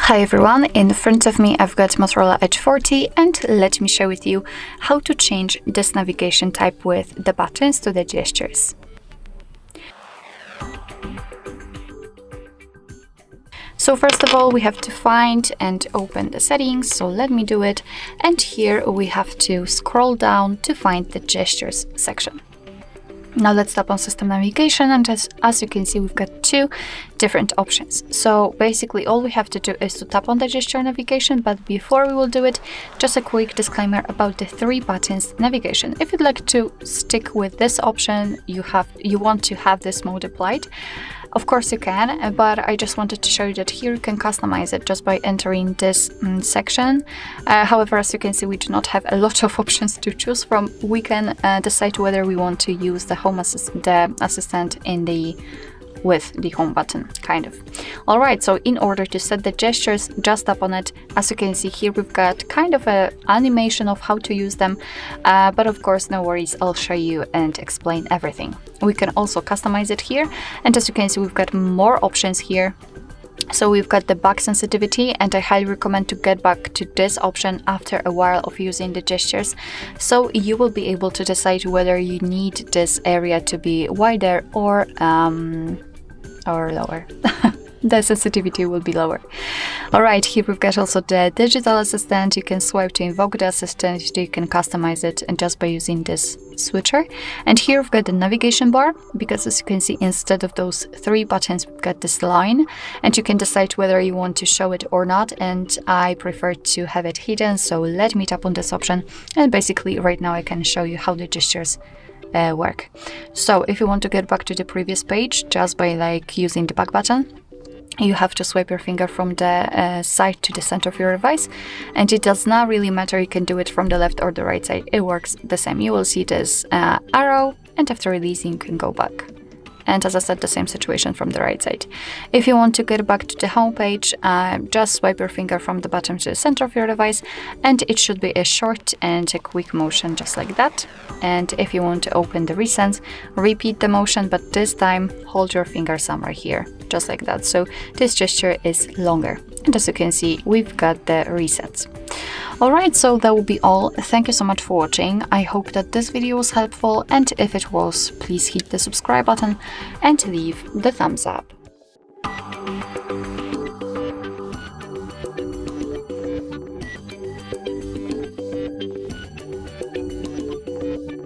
Hi everyone, in front of me I've got Motorola Edge 40 and let me share with you how to change this navigation type with the buttons to the gestures. So first of all, we have to find and open the settings, so let me do it. And here we have to scroll down to find the gestures section. Now let's tap on system navigation, and as you can see, we've got two different options. So basically all we have to do is to tap on the gesture navigation, but before we will do it, just a quick disclaimer about the three buttons navigation. If you'd like to stick with this option, you want to have this mode applied, of course you can, but I just wanted to show you that here you can customize it just by entering this section. However, as you can see, we do not have a lot of options to choose from. We can decide whether we want to use the assistant with the home button, kind of. All right, so in order to set the gestures, just tap on it. As you can see here, we've got kind of an animation of how to use them, but of course, no worries, I'll show you and explain everything. We can also customize it here, and as you can see, we've got more options here. So we've got the back sensitivity, and I highly recommend to get back to this option after a while of using the gestures. So you will be able to decide whether you need this area to be wider or lower. The sensitivity will be lower. All right, here we've got also the digital assistant. You can swipe to invoke the assistant. You can customize it and just by using this switcher. And here we've got the navigation bar, because as you can see, instead of those three buttons, we've got this line, and you can decide whether you want to show it or not. And I prefer to have it hidden, so let me tap on this option. And basically right now I can show you how the gestures work. So if you want to get back to the previous page just by using the back button, you have to swipe your finger from the side to the center of your device, and it does not really matter, you can do it from the left or the right side, it works the same. You will see this arrow, and after releasing you can go back. And as I said, the same situation from the right side. If you want to get back to the home page, just swipe your finger from the bottom to the center of your device, and it should be a short and a quick motion, just like that. And if you want to open the recents, repeat the motion, but this time hold your finger somewhere here, just like that. So this gesture is longer. And as you can see, we've got the resets. All right, so that will be all. Thank you so much for watching. I hope that this video was helpful, and if it was, please hit the subscribe button and leave the thumbs up.